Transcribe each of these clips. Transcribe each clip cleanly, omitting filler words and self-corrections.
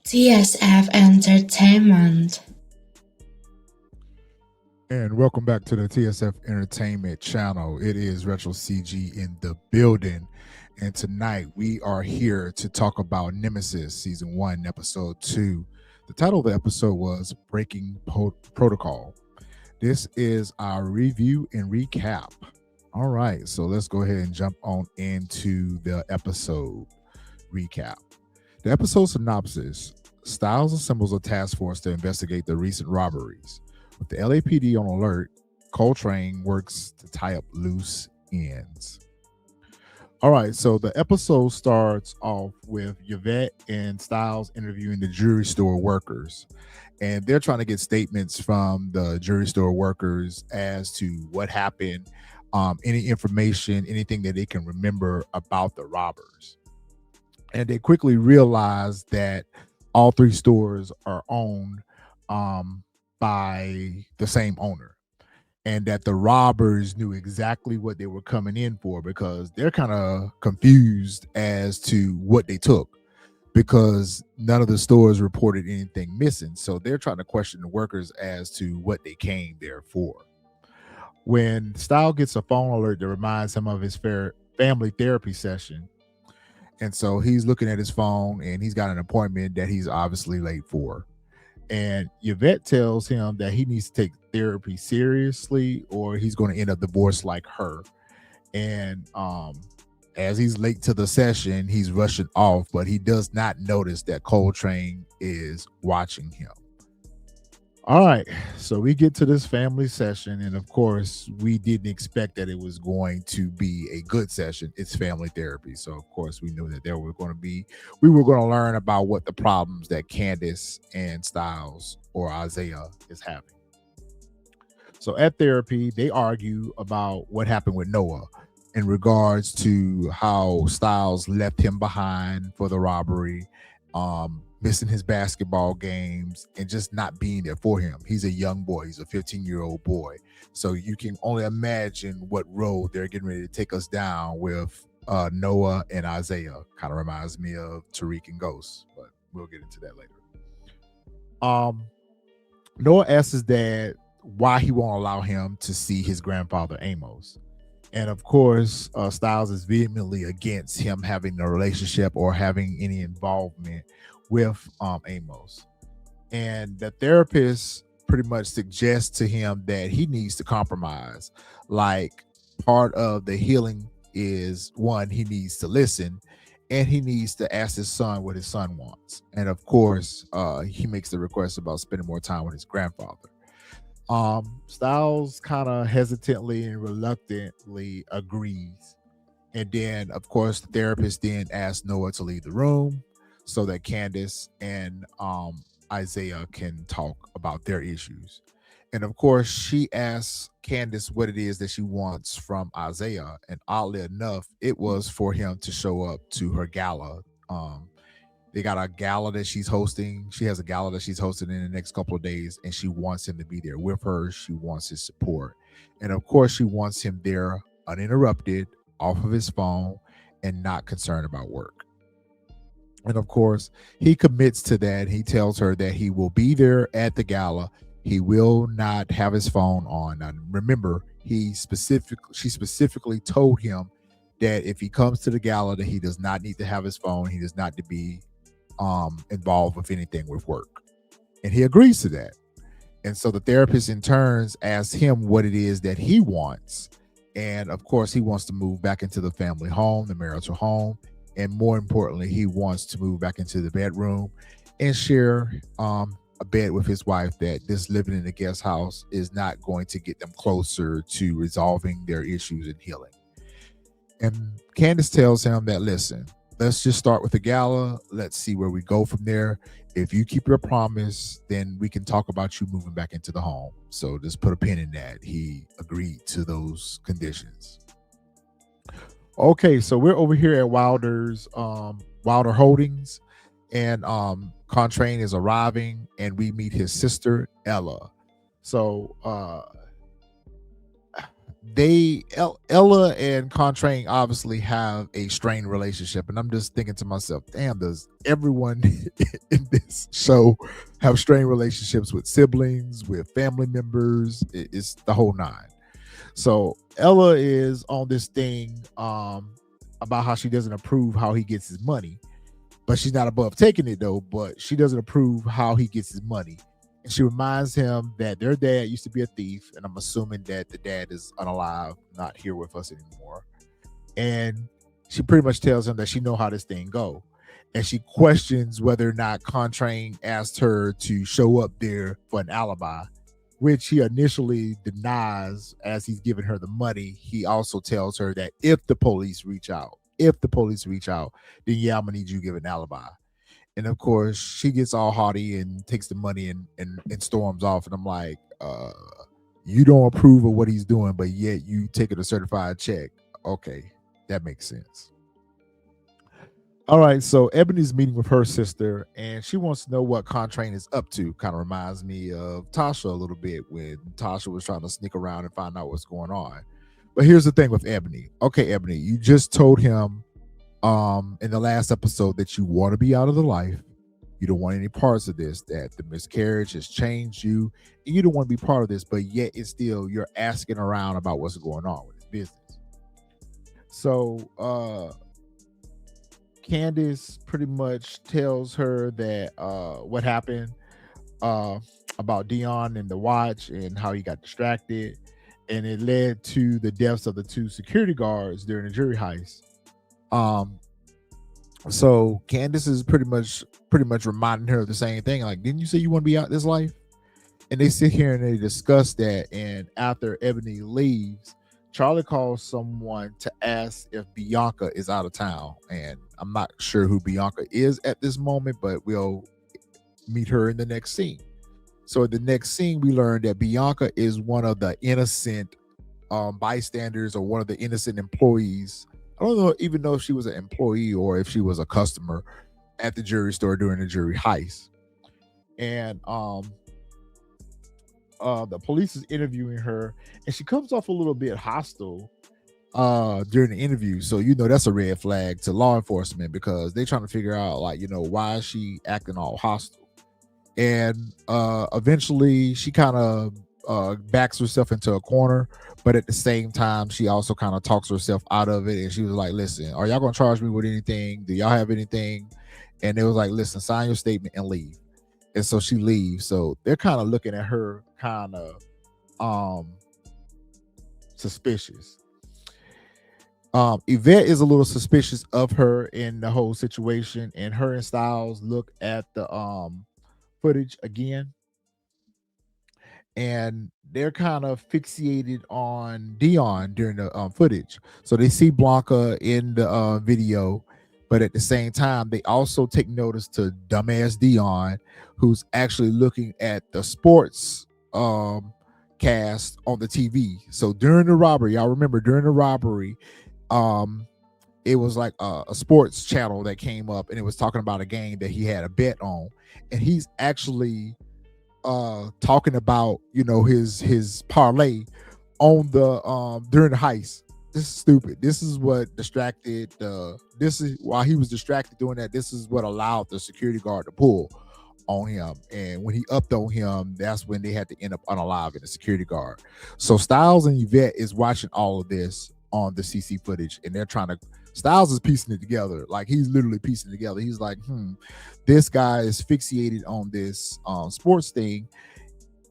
TSF Entertainment. And welcome back to the TSF Entertainment channel. It is Retro CG in the building. And tonight we are here to talk about Nemesis Season 1, Episode 2. The title of the episode was Breaking Protocol. This is our review and recap. All right, so let's go ahead and jump on into the episode recap. The episode synopsis: Stiles assembles a task force to investigate the recent robberies. With the LAPD on alert, Coltrane works to tie up loose ends. All right, so the episode starts off with Yvette and Stiles interviewing the jewelry store workers. And they're trying to get statements from the jewelry store workers as to what happened, any information, anything that they can remember about the robbers. And they quickly realize that all three stores are owned by the same owner, and that the robbers knew exactly what they were coming in for, because they're kind of confused as to what they took, because none of the stores reported anything missing. So they're trying to question the workers as to what they came there for. When Style gets a phone alert that reminds him of his family therapy session, and so he's looking at his phone and he's got an appointment that he's obviously late for. And Yvette tells him that he needs to take therapy seriously or he's going to end up divorced like her. And as he's late to the session, he's rushing off, but he does not notice that Coltrane is watching him. All right, so we get to this family session, and of course, we didn't expect that it was going to be a good session. It's family therapy, so of course, we knew that we were going to learn about what the problems that Candace and Stiles or Isaiah is having. So at therapy, they argue about what happened with Noah in regards to how Stiles left him behind for the robbery, missing his basketball games, and just not being there for him. He's a young boy. He's a 15-year-old boy. So you can only imagine what road they're getting ready to take us down with Noah and Isaiah. Kind of reminds me of Tariq and Ghost, but we'll get into that later. Noah asks his dad why he won't allow him to see his grandfather Amos. And of course, Stiles is vehemently against him having a relationship or having any involvement with Amos. And the therapist pretty much suggests to him that he needs to compromise. Like, part of the healing is, one, he needs to listen, and he needs to ask his son what his son wants. And of course, he makes the request about spending more time with his grandfather. Stiles kind of hesitantly and reluctantly agrees. And then, of course, the therapist then asks Noah to leave the room so that Candace and Isaiah can talk about their issues. And of course, she asks Candace what it is that she wants from Isaiah. And oddly enough, it was for him to show up to her gala. They got a gala that she's hosting. She has a gala that she's hosting in the next couple of days, and she wants him to be there with her. She wants his support. And of course, she wants him there uninterrupted, off of his phone, and not concerned about work. And of course, he commits to that. He tells her that he will be there at the gala. He will not have his phone on. Now, remember, she specifically told him that if he comes to the gala, that he does not need to have his phone. He does not to be involved with anything with work. And he agrees to that. And so the therapist in turns asks him what it is that he wants. And of course, he wants to move back into the family home, the marital home. And more importantly, he wants to move back into the bedroom and share a bed with his wife. That this living in the guest house is not going to get them closer to resolving their issues and healing. And Candace tells him that, listen, let's just start with the gala. Let's see where we go from there. If you keep your promise, then we can talk about you moving back into the home. So just put a pin in that. He agreed to those conditions. Okay, so we're over here at Wilder Holdings, and Coltrane is arriving, and we meet his sister Ella. So Ella and Contrain obviously have a strained relationship, and I'm just thinking to myself, damn, does everyone in this show have strained relationships with siblings, with family members? It's the whole nine. So Ella is on this thing about how she doesn't approve how he gets his money, but she's not above taking it though. But she doesn't approve how he gets his money, and she reminds him that their dad used to be a thief, and I'm assuming that the dad is unalive, not here with us anymore. And she pretty much tells him that she know how this thing go, and she questions whether or not Contrain asked her to show up there for an alibi, which he initially denies as he's giving her the money. He also tells her that if the police reach out, then yeah, I'm gonna need you to give an alibi. And of course, she gets all haughty and takes the money and storms off. And I'm like, you don't approve of what he's doing, but yet you take it a certified check. Okay, that makes sense. All right, so Ebony's meeting with her sister, and she wants to know what Contrain is up to. Kind of reminds me of Tasha a little bit when Tasha was trying to sneak around and find out what's going on. But here's the thing with Ebony. Okay, Ebony, you just told him in the last episode that you want to be out of the life. You don't want any parts of this, that the miscarriage has changed you, and you don't want to be part of this, but yet it's still you're asking around about what's going on with his business. So Candace pretty much tells her that what happened about Dion and the watch and how he got distracted, and it led to the deaths of the two security guards during the jury heist. Um, so Candace is pretty much reminding her of the same thing. Like, didn't you say you want to be out this life? And they sit here and they discuss that. And after Ebony leaves, Charlie calls someone to ask if Bianca is out of town. And I'm not sure who Bianca is at this moment, but we'll meet her in the next scene. So in the next scene, we learn that Bianca is one of the innocent bystanders or one of the innocent employees. I don't know even know if she was an employee or if she was a customer at the jury store during the jury heist. And the police is interviewing her, and she comes off a little bit hostile during the interview. So that's a red flag to law enforcement because they're trying to figure out, like, why is she acting all hostile. And eventually she kind of backs herself into a corner, but at the same time she also kind of talks herself out of it. And she was like, listen, are y'all gonna charge me with anything? Do y'all have anything? And they was like, listen, sign your statement and leave. And so she leaves. So they're kind of looking at her kind of suspicious. Yvette is a little suspicious of her in the whole situation, and her and Stiles look at the footage again, and they're kind of fixated on Dion during the footage. So they see Blanca in the video, but at the same time, they also take notice to dumbass Dion, who's actually looking at the sports cast on the TV. So during the robbery, y'all remember during the robbery, it was like a sports channel that came up, and it was talking about a game that he had a bet on, and he's actually talking about his parlay on the during the heist. This is stupid. This is what distracted this is while he was distracted doing that. This is what allowed the security guard to pull on him, and when he upped on him, that's when they had to end up unaliving the security guard. So Stiles and Yvette is watching all of this on the CC footage, and they're trying to Stiles is piecing it together. Like, he's literally piecing it together. He's like, this guy is fixated on this sports thing.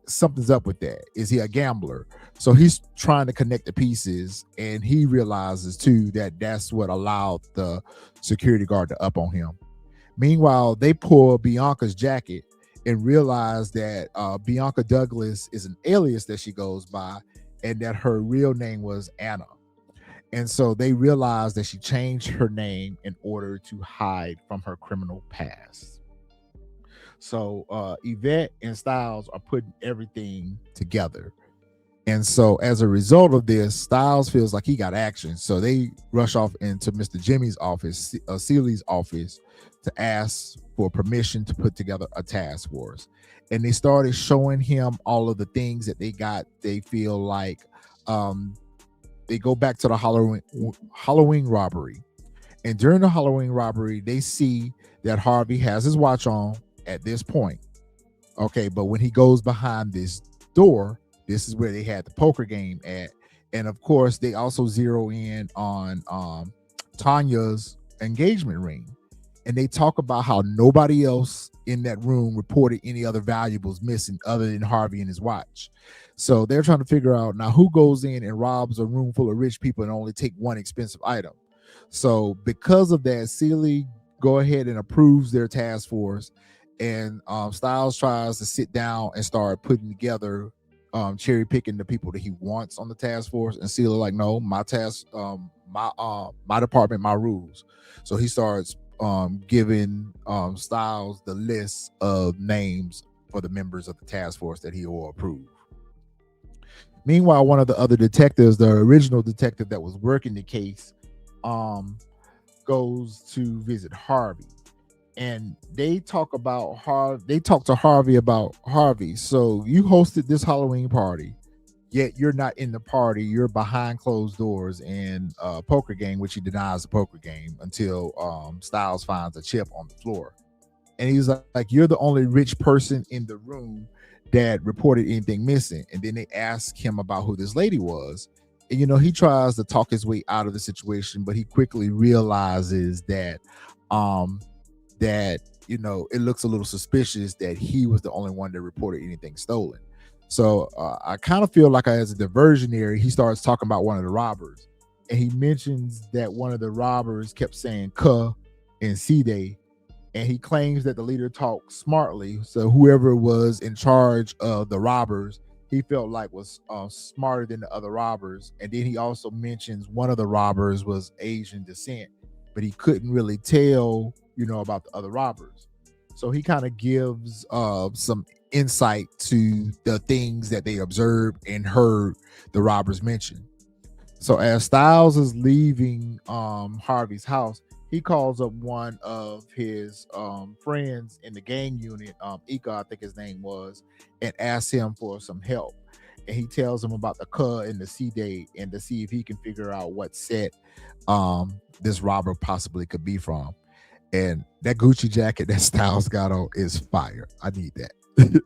Something's up with that. Is he a gambler? So he's trying to connect the pieces, and he realizes too that that's what allowed the security guard to up on him. Meanwhile, they pull Bianca's jacket and realize that Bianca Douglas is an alias that she goes by, and that her real name was Anna. And so they realize that she changed her name in order to hide from her criminal past. So Yvette and Stiles are putting everything together. And so as a result of this, Stiles feels like he got action. So they rush off into Mr. Jimmy's office, Seeley's office, to ask for permission to put together a task force. And they started showing him all of the things that they got. They feel like they go back to the Halloween robbery. And during the Halloween robbery, they see that Harvey has his watch on at this point. Okay, but when he goes behind this door, this is where they had the poker game at. And of course, they also zero in on Tanya's engagement ring. And they talk about how nobody else in that room reported any other valuables missing other than Harvey and his watch. So they're trying to figure out now who goes in and robs a room full of rich people and only take one expensive item. So because of that, Seeley go ahead and approves their task force, and Stiles tries to sit down and start putting together, cherry picking the people that he wants on the task force. And Seeley like, no, my task, my department, my rules. So he starts giving Stiles the list of names for the members of the task force that he will approve. Meanwhile, one of the other detectives, the original detective that was working the case, goes to visit Harvey, and they talk about They talk to Harvey about Harvey. So you hosted this Halloween party, yet you're not in the party. You're behind closed doors in a poker game, which he denies the poker game until Stiles finds a chip on the floor. And he's like, you're the only rich person in the room that reported anything missing. And then they ask him about who this lady was. And, he tries to talk his way out of the situation, but he quickly realizes that it looks a little suspicious that he was the only one that reported anything stolen. So I kind of feel like as a diversionary, he starts talking about one of the robbers, and he mentions that one of the robbers kept saying "cuh" and "C-Day," and he claims that the leader talked smartly. So whoever was in charge of the robbers, he felt like was smarter than the other robbers. And then he also mentions one of the robbers was Asian descent, but he couldn't really tell, about the other robbers. So he kind of gives some insight to the things that they observed and heard the robbers mention. So as Stiles is leaving Harvey's house, he calls up one of his friends in the gang unit, Ika, I think his name was, and asks him for some help. And he tells him about the cuh and the C-Day, and to see if he can figure out what set this robber possibly could be from. And that Gucci jacket that Stiles got on is fire. I need that.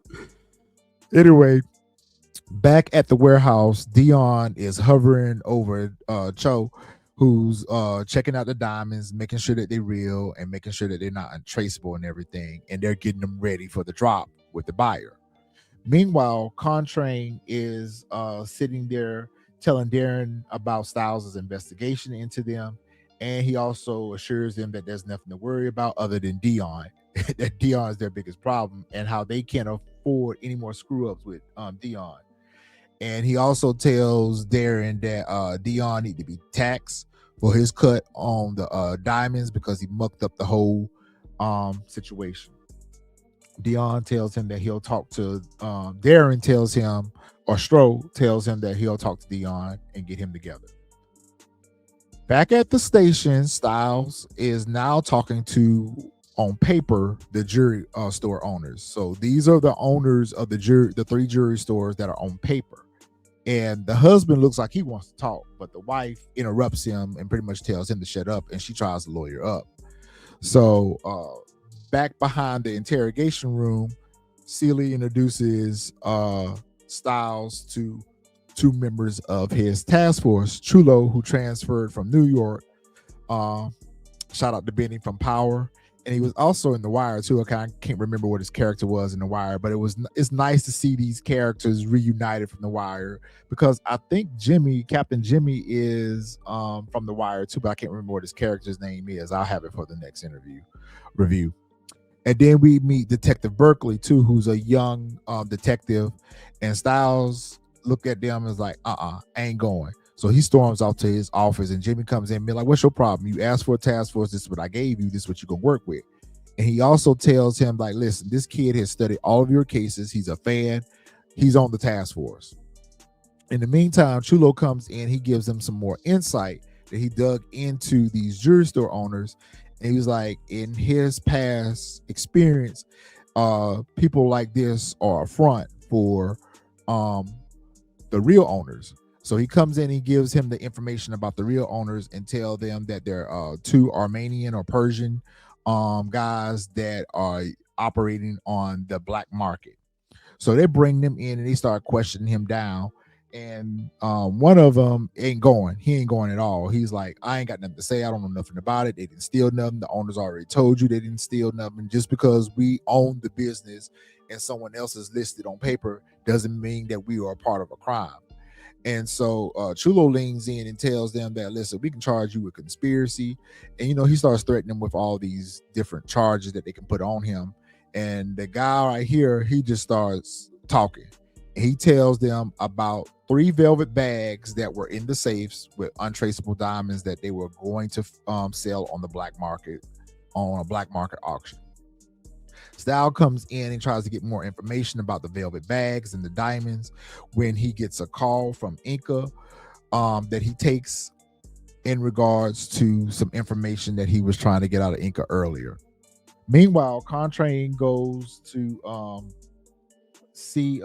Anyway, back at the warehouse, Dion is hovering over Cho, who's checking out the diamonds, making sure that they're real and making sure that they're not untraceable and everything. And they're getting them ready for the drop with the buyer. Meanwhile, Coltrane is sitting there telling Darren about Stiles' investigation into them. And he also assures them that there's nothing to worry about other than Dion. That Dion is their biggest problem and how they can't afford any more screw ups with Dion. And he also tells Darren that Dion need to be taxed for his cut on the diamonds because he mucked up the whole situation. Dion tells him that he'll talk to Darren tells him, or Stro tells him that he'll talk to Dion and get him together. Back at the station, Stiles is now talking to, on paper, the jury store owners. So these are the owners of the three jury stores that are on paper. And the husband looks like he wants to talk, but the wife interrupts him and pretty much tells him to shut up, and she tries to lawyer up. So back behind the interrogation room, Seeley introduces Stiles to two members of his task force, Chulo, who transferred from New York. Shout out to Benny from Power. And he was also in The Wire too. I can't remember what his character was in The Wire, but it's nice to see these characters reunited from The Wire, because I think Captain Jimmy is from The Wire too, but I can't remember what his character's name is. I'll have it for the next review. And then we meet Detective Berkeley too, who's a young detective, and Stiles look at them and is like, I ain't going. So he storms off to his office, and Jimmy comes in and be like, what's your problem? You asked for a task force. This is what I gave you. This is what you're going to work with. And he also tells him, like, listen, this kid has studied all of your cases. He's a fan. He's on the task force. In the meantime, Chulo comes in. He gives them some more insight that he dug into these jury store owners. And he was like, in his past experience, people like this are a front for the real owners. So he comes in, he gives him the information about the real owners and tell them that they're two Armenian or Persian guys that are operating on the black market. So they bring them in and they start questioning him down. And one of them ain't going. He ain't going at all. He's like, I ain't got nothing to say. I don't know nothing about it. They didn't steal nothing. The owners already told you they didn't steal nothing. Just because we own the business and someone else is listed on paper doesn't mean that we are a part of a crime. And so Chulo leans in and tells them that, listen, we can charge you with conspiracy. And, he starts threatening them with all these different charges that they can put on him. And the guy right here, he just starts talking. He tells them about 3 velvet bags that were in the safes with untraceable diamonds that they were going to sell on the black market, on a black market auction. Style comes in and tries to get more information about the velvet bags and the diamonds when he gets a call from Inca that he takes in regards to some information that he was trying to get out of Inca earlier. Meanwhile, Coltrane goes to see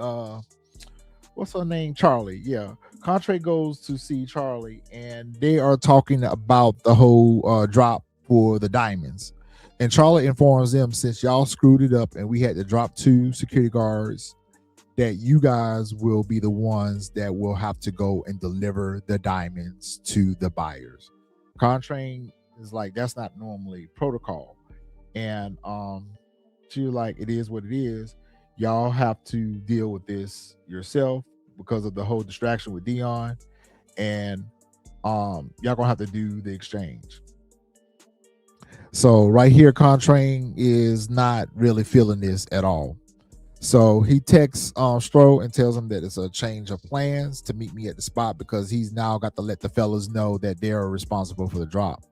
what's her name? Charlie. Yeah. Coltrane goes to see Charlie and they are talking about the whole drop for the diamonds. And Charlie informs them, since y'all screwed it up and we had to drop 2 security guards, that you guys will be the ones that will have to go and deliver the diamonds to the buyers. Coltrane is like, that's not normally protocol. And she was like, it is what it is. Y'all have to deal with this yourself because of the whole distraction with Dion. And y'all gonna have to do the exchange. So right here, Coltrane is not really feeling this at all. So he texts Stro and tells him that it's a change of plans to meet me at the spot because he's now got to let the fellas know that they're responsible for the drop.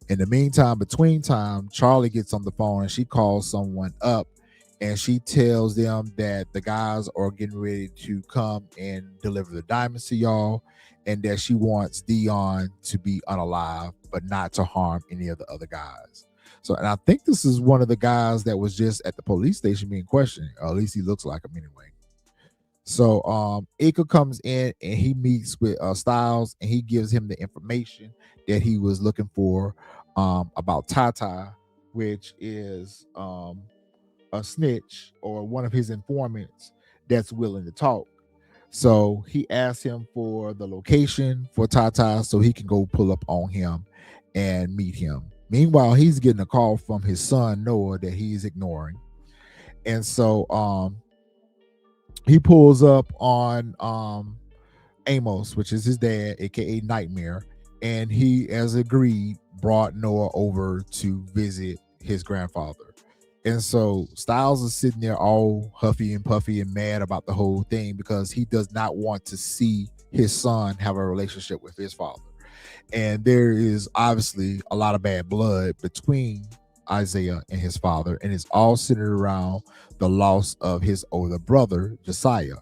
In the meantime, between time, Charlie gets on the phone and she calls someone up and she tells them that the guys are getting ready to come and deliver the diamonds to y'all and that she wants Dion to be unalive but not to harm any of the other guys. So, and I think this is one of the guys that was just at the police station being questioned, or at least he looks like him anyway. So Ika comes in and he meets with Stiles and he gives him the information that he was looking for about Tata, which is a snitch or one of his informants that's willing to talk. So he asked him for the location for Tata so he can go pull up on him and meet him. Meanwhile, he's getting a call from his son Noah that he's ignoring. And so he pulls up on Amos, which is his dad, aka Nightmare, and he, as agreed, brought Noah over to visit his grandfather. And so Stiles is sitting there all huffy and puffy and mad about the whole thing because he does not want to see his son have a relationship with his father. And there is obviously a lot of bad blood between Isaiah and his father, and it's all centered around the loss of his older brother, Josiah.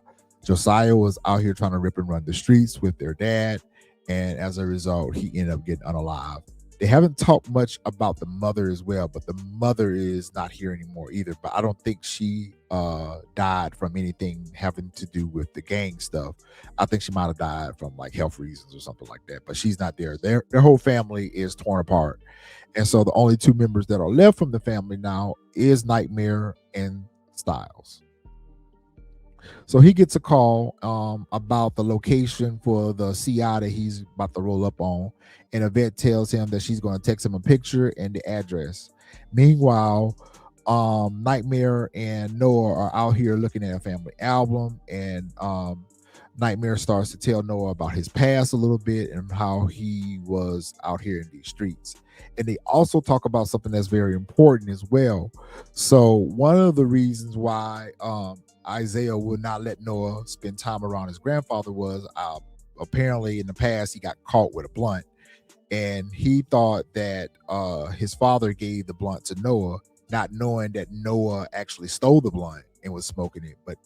Josiah was out here trying to rip and run the streets with their dad, and as a result, he ended up getting unalive. They haven't talked much about the mother as well, but the mother is not here anymore either. But I don't think she died from anything having to do with the gang stuff. I think she might have died from like health reasons or something like that. But she's not there. Their whole family is torn apart. And so the only 2 members that are left from the family now is Nightmare and Stiles. So he gets a call about the location for the CI that he's about to roll up on. And Yvette tells him that she's going to text him a picture and the address. Meanwhile, Nightmare and Noah are out here looking at a family album. And Nightmare starts to tell Noah about his past a little bit and how he was out here in these streets. And they also talk about something that's very important as well. So one of the reasons why Isaiah would not let Noah spend time around his grandfather was apparently in the past he got caught with a blunt, and he thought that his father gave the blunt to Noah, not knowing that Noah actually stole the blunt and was smoking it, but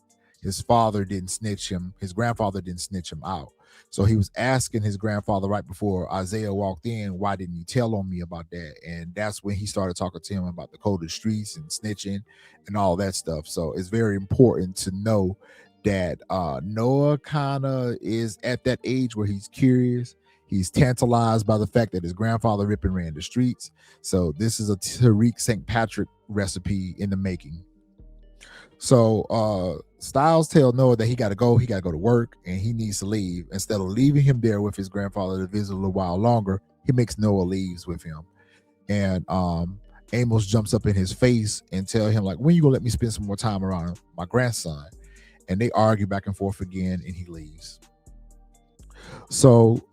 his father didn't snitch him. His grandfather didn't snitch him out. So he was asking his grandfather right before Isaiah walked in, why didn't you tell on me about that? And that's when he started talking to him about the code of the streets and snitching and all that stuff. So it's very important to know that Noah kind of is at that age where he's curious. He's tantalized by the fact that his grandfather ripped and ran the streets. So this is a Tariq St. Patrick recipe in the making. So Styles tell Noah that he got to go. He got to go to work and he needs to leave. Instead of leaving him there with his grandfather to visit a little while longer, he makes Noah leaves with him. And Amos jumps up in his face and tell him, like, when you gonna let me spend some more time around my grandson? And they argue back and forth again, and he leaves. So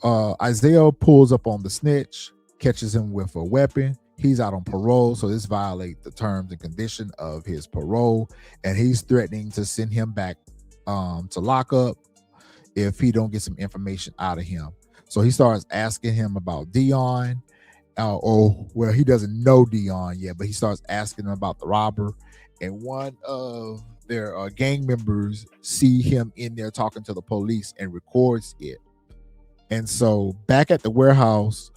Isaiah pulls up on the snitch, catches him with a weapon. He's out on parole, so this violates the terms and condition of his parole, and he's threatening to send him back to lock up if he don't get some information out of him. So he starts asking him about Dion, well, he doesn't know Dion yet, but he starts asking him about the robber, and one of their gang members see him in there talking to the police and records it. And so back at the warehouse,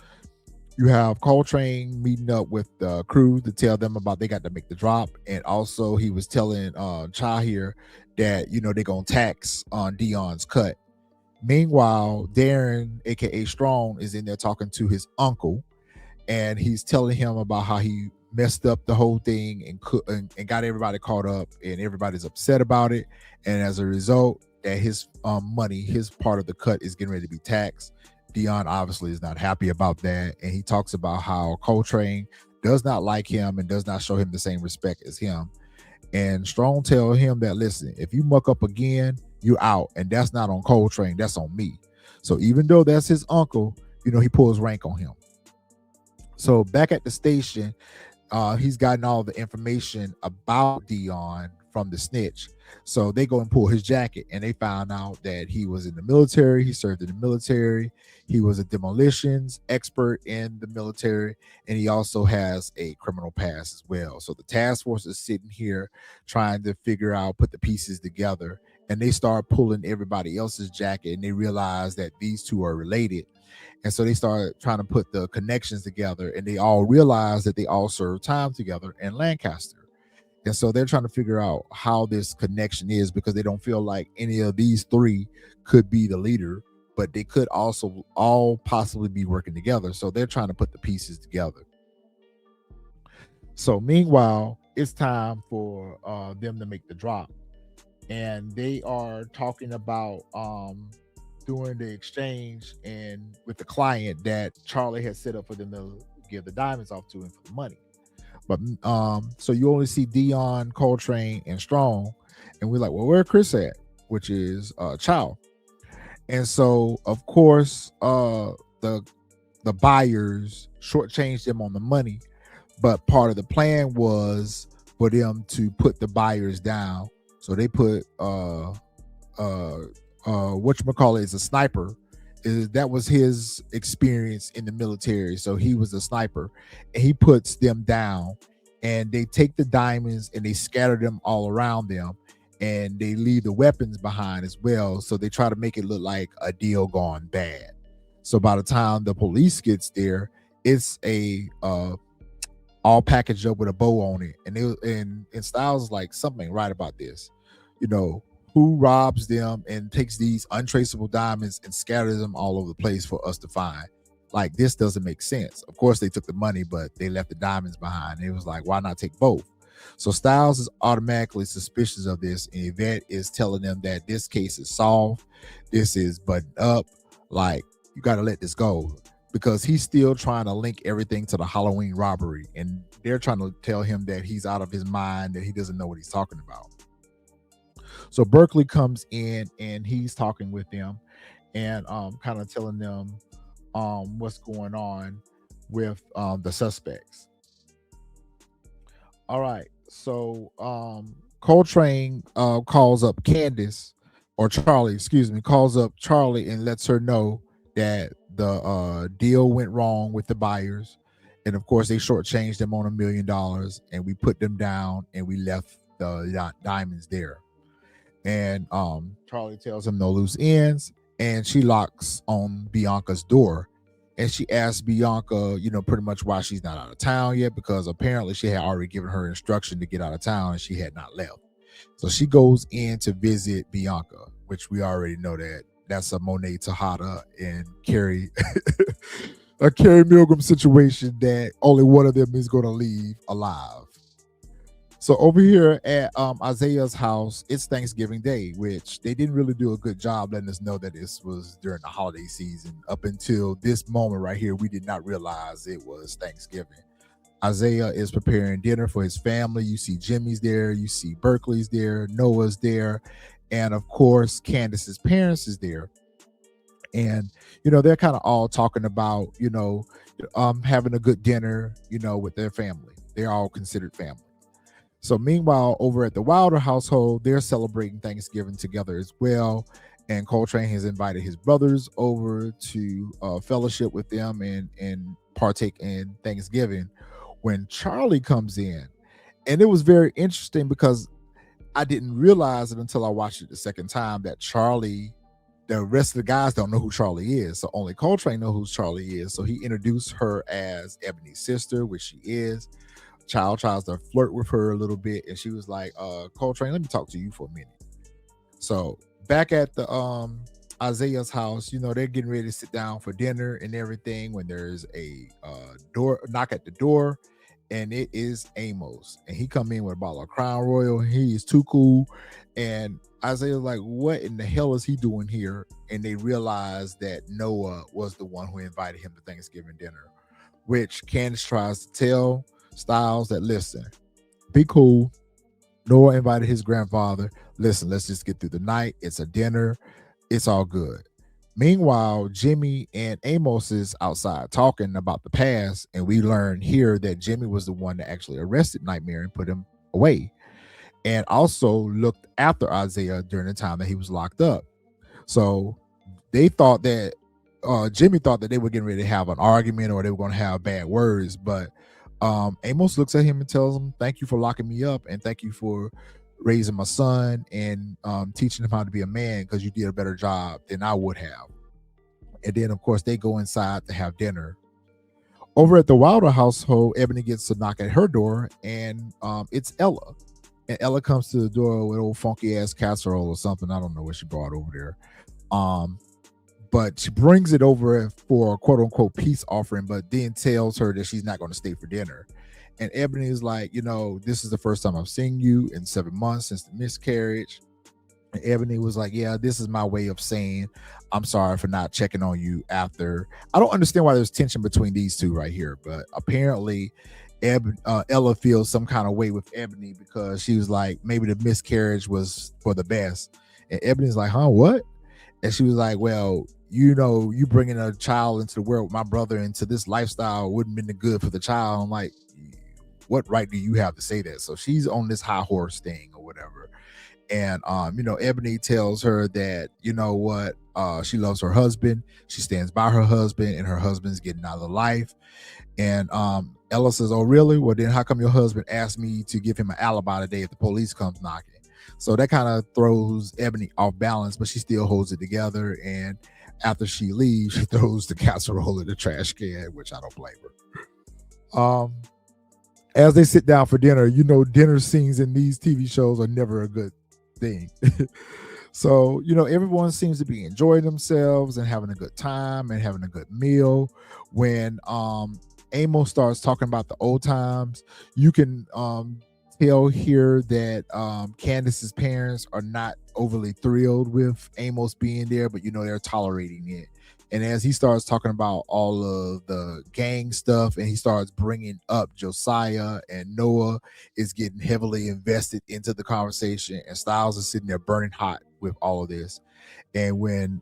you have Coltrane meeting up with the crew to tell them about they got to make the drop. And also he was telling Chahir that, you know, they're going to tax on Dion's cut. Meanwhile, Darren, aka Strong, is in there talking to his uncle, and he's telling him about how he messed up the whole thing and got everybody caught up, and everybody's upset about it. And as a result, that his money, his part of the cut, is getting ready to be taxed. Dion obviously is not happy about that, and he talks about how Coltrane does not like him and does not show him the same respect as him. And Strong tell him that, listen, if you muck up again, you're out, and that's not on Coltrane, that's on me. So even though that's his uncle, you know, he pulls rank on him. So back at the station, he's gotten all the information about Dion from the snitch. So they go and pull his jacket, and they found out that he was in the military. He served in the military. He was a demolitions expert in the military, and he also has a criminal past as well. So the task force is sitting here trying to figure out, put the pieces together, and they start pulling everybody else's jacket, and they realize that these two are related. And so they started trying to put the connections together, and they all realized that they all served time together in Lancaster. And so they're trying to figure out how this connection is, because they don't feel like any of these three could be the leader, but they could also all possibly be working together. So they're trying to put the pieces together. So meanwhile, it's time for them to make the drop. And they are talking about doing the exchange and with the client that Charlie had set up for them to give the diamonds off to him for the money. But so you only see Dion, Coltrane, and Strong, and we're like, well, where Chris at? Which is Chow. And so of course the buyers shortchanged them on the money, but part of the plan was for them to put the buyers down. So they put whatchamacallit is a sniper. That was his experience in the military. So he was a sniper, and he puts them down, and they take the diamonds and they scatter them all around them, and they leave the weapons behind as well. So they try to make it look like a deal gone bad. So by the time the police gets there, it's a all packaged up with a bow on it. And Styles is like, something ain't right about this. You know, who robs them and takes these untraceable diamonds and scatters them all over the place for us to find? Like, this doesn't make sense. Of course, they took the money, but they left the diamonds behind. And it was like, why not take both? So Styles is automatically suspicious of this, and Yvette is telling them that this case is solved. This is buttoned up. Like, you got to let this go, because he's still trying to link everything to the Halloween robbery, and they're trying to tell him that he's out of his mind, that he doesn't know what he's talking about. So Berkeley comes in and he's talking with them and kind of telling them what's going on with the suspects. All right. So Coltrane calls up Candace, or Charlie, excuse me, calls up Charlie and lets her know that the deal went wrong with the buyers. And of course, they shortchanged them on $1 million, and we put them down and we left the diamonds there. And Charlie tells him no loose ends, and she locks on Bianca's door, and she asks Bianca, you know, pretty much why she's not out of town yet, because apparently she had already given her instruction to get out of town and she had not left. So she goes in to visit Bianca, which we already know that's a Monet Tejada and Carrie a Carrie Milgram situation that only one of them is going to leave alive. So over here at Isaiah's house, it's Thanksgiving Day, which they didn't really do a good job letting us know that this was during the holiday season. Up until this moment right here, we did not realize it was Thanksgiving. Isaiah is preparing dinner for his family. You see Jimmy's there, you see Berkeley's there, Noah's there, and of course Candace's parents is there. And they're kind of all talking about having a good dinner with their family. They're all considered family. So meanwhile, over at the Wilder household, they're celebrating Thanksgiving together as well. And Coltrane has invited his brothers over to fellowship with them and partake in Thanksgiving. When Charlie comes in, and it was very interesting because I didn't realize it until I watched it the second time that the rest of the guys don't know who Charlie is. So only Coltrane knows who Charlie is. So he introduced her as Ebony's sister, which she is. Child tries to flirt with her a little bit, and she was like, Coltrane, let me talk to you for a minute. So back at the Isaiah's house, they're getting ready to sit down for dinner and everything when there's a door knock at the door, and it is Amos. And he come in with a bottle of Crown Royal. He is too cool. And Isaiah's like, what in the hell is he doing here? And they realize that Noah was the one who invited him to Thanksgiving dinner, which Candace tries to tell Stiles that, listen, be cool. Noah invited his grandfather. Listen, let's just get through the night. It's a dinner. It's all good. Meanwhile, Jimmy and Amos is outside talking about the past, and we learn here that Jimmy was the one that actually arrested Nightmare and put him away, and also looked after Isaiah during the time that he was locked up. So they thought that Jimmy thought that they were getting ready to have an argument or they were going to have bad words, but Amos looks at him and tells him, thank you for locking me up and thank you for raising my son and teaching him how to be a man, because you did a better job than I would have. And then, of course, they go inside to have dinner. Over at the Wilder household, Ebony gets to knock at her door, and it's Ella. And Ella comes to the door with old funky ass casserole or something. I don't know what she brought over there. But she brings it over for a quote unquote peace offering, but then tells her that she's not going to stay for dinner. And Ebony is like, this is the first time I've seen you in 7 months since the miscarriage. And Ebony was like, yeah, this is my way of saying I'm sorry for not checking on you after. I don't understand why there's tension between these two right here, but apparently Ella feels some kind of way with Ebony because she was like, maybe the miscarriage was for the best. And Ebony's like, huh, what? And she was like, well, you bringing a child into the world with my brother into this lifestyle wouldn't have been good for the child. I'm like, what right do you have to say that? So she's on this high horse thing or whatever. And Ebony tells her that, she loves her husband. She stands by her husband, and her husband's getting out of the life. And Ella says, oh, really? Well, then how come your husband asked me to give him an alibi today if the police comes knocking? So that kind of throws Ebony off balance, but she still holds it together. And after she leaves, she throws the casserole in the trash can, which I don't blame her. As they sit down for dinner, dinner scenes in these TV shows are never a good thing. So, everyone seems to be enjoying themselves and having a good time and having a good meal. When Amos starts talking about the old times, you can tell here that Candace's parents are not overly thrilled with Amos being there, but they're tolerating it. And as he starts talking about all of the gang stuff, and he starts bringing up Josiah, and Noah is getting heavily invested into the conversation, and Stiles is sitting there burning hot with all of this. And when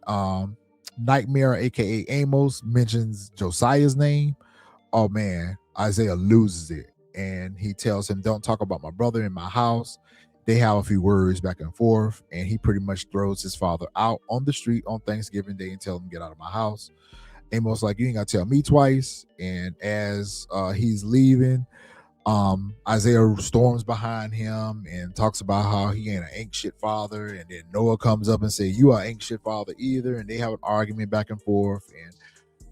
Nightmare, aka Amos, mentions Josiah's name, oh man, Isaiah loses it. And he tells him, don't talk about my brother in my house. They have a few words back and forth, and he pretty much throws his father out on the street on Thanksgiving Day and tells him, get out of my house. Amos like, you ain't got to tell me twice. And as he's leaving, Isaiah storms behind him and talks about how he ain't an ain't shit father. And then Noah comes up and says, you are ain't shit father either. And they have an argument back and forth. And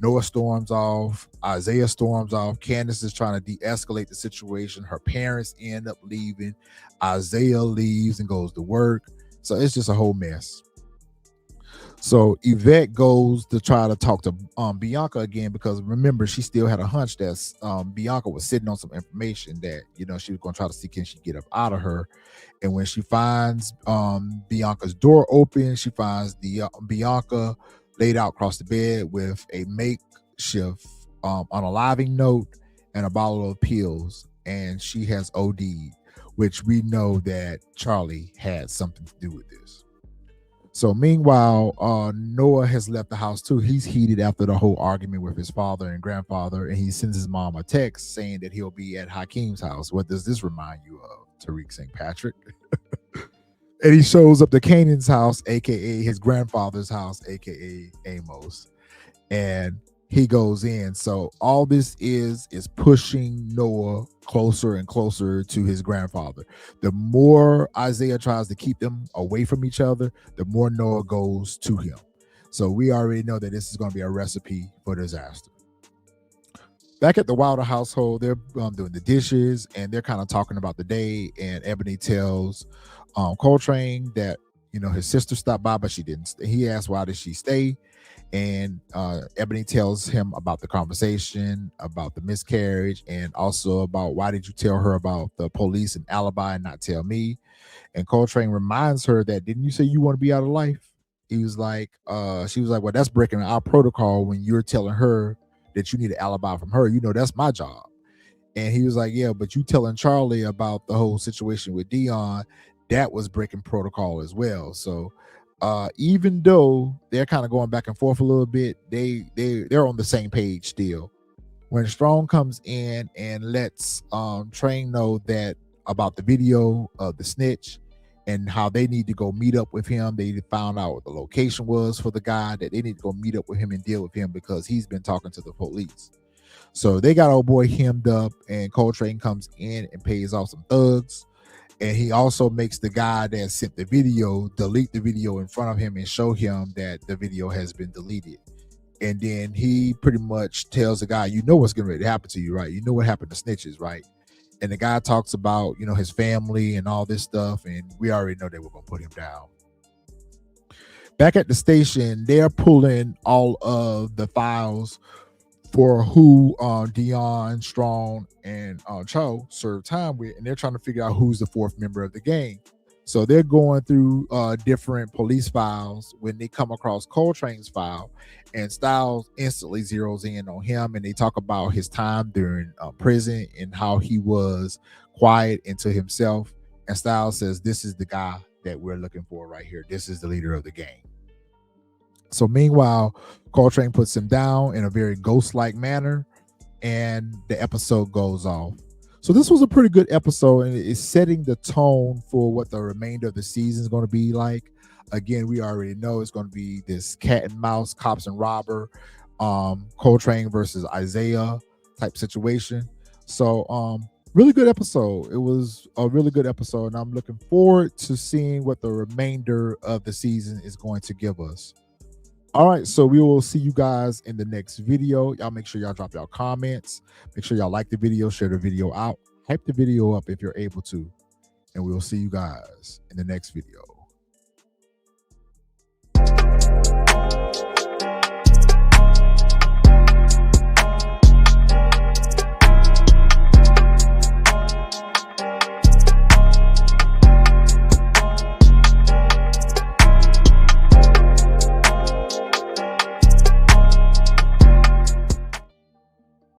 Noah storms off, Isaiah storms off, Candace is trying to de-escalate the situation, her parents end up leaving, Isaiah leaves and goes to work. So it's just a whole mess. So Yvette goes to try to talk to Bianca again, because remember, she still had a hunch that Bianca was sitting on some information that, she was going to try to see, can she get up out of her. And when she finds Bianca's door open, she finds the Bianca laid out across the bed with a makeshift unaliving note and a bottle of pills, and she has OD'd, which we know that Charlie had something to do with this. So meanwhile, Noah has left the house too. He's heated after the whole argument with his father and grandfather, and he sends his mom a text saying that he'll be at Hakeem's house. What does this remind you of, Tariq St. Patrick? And he shows up to Canaan's house, aka his grandfather's house, aka Amos, and he goes in. So all this is pushing Noah closer and closer to his grandfather. The more Isaiah tries to keep them away from each other, the more Noah goes to him. So we already know that this is going to be a recipe for disaster. Back at the Wilder household, they're doing the dishes, and they're kind of talking about the day, and Ebony tells Coltrane that his sister stopped by, but she didn't. He asked, why did she stay? And Ebony tells him about the conversation, about the miscarriage, and also about, why did you tell her about the police and alibi and not tell me? And Coltrane reminds her that, didn't you say you want to be out of life? He was like, she was like, well, that's breaking our protocol when you're telling her that you need an alibi from her. That's my job. And he was like, yeah, but you telling Charlie about the whole situation with Dion, that was breaking protocol as well. So even though they're kind of going back and forth a little bit, they're on the same page still. When Strong comes in and lets Train know that about the video of the snitch and how they need to go meet up with him, they found out what the location was for the guy, that they need to go meet up with him and deal with him because he's been talking to the police. So they got old boy hemmed up, and Coltrane comes in and pays off some thugs. And he also makes the guy that sent the video delete the video in front of him and show him that the video has been deleted. And then he pretty much tells the guy, what's getting ready to happen to you, right? You know what happened to snitches, right? And the guy talks about, his family and all this stuff. And we already know they were going to put him down. Back at the station, they're pulling all of the files for who Dion, Strong, and Cho served time with, and they're trying to figure out who's the fourth member of the gang. So they're going through different police files when they come across Coltrane's file, and Stiles instantly zeroes in on him, and they talk about his time during prison and how he was quiet and to himself. And Stiles says, this is the guy that we're looking for right here. This is the leader of the gang. So meanwhile, Coltrane puts him down in a very ghost-like manner, and the episode goes off. So this was a pretty good episode, and it's setting the tone for what the remainder of the season is going to be like. Again, we already know it's going to be this cat and mouse, cops and robber, Coltrane versus Isaiah type situation. So really good episode. It was a really good episode, and I'm looking forward to seeing what the remainder of the season is going to give us. All right, so we will see you guys in the next video. Y'all make sure y'all drop y'all comments. Make sure y'all like the video, share the video out, hype the video up if you're able to. And we will see you guys in the next video.